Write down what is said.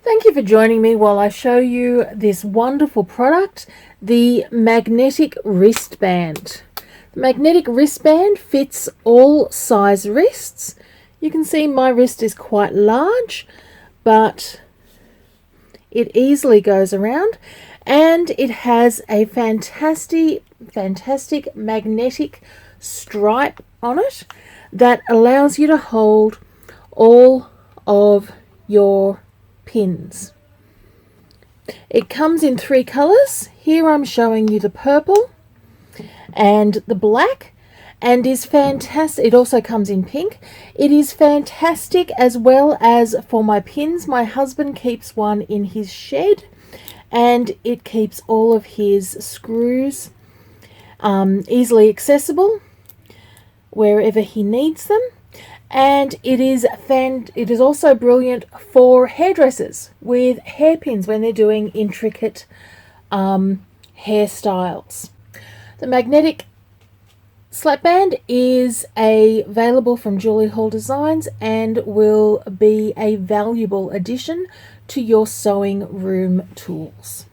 Thank you for joining me while I show you this wonderful product, the Magnetic Wristband. The Magnetic Wristband fits all size wrists. You can see my wrist is quite large, but it easily goes around, and it has a fantastic magnetic stripe on it that allows you to hold all of your pins. It comes in 3 colors. Here I'm showing you the purple and the black, and is fantastic. It also comes in pink. It is fantastic as well as for my pins. My husband keeps one in his shed, and it keeps all of his screws easily accessible wherever he needs them. And it is also brilliant for hairdressers with hairpins when they're doing intricate hairstyles. The magnetic slapband is available from Julie Hall Designs and will be a valuable addition to your sewing room tools.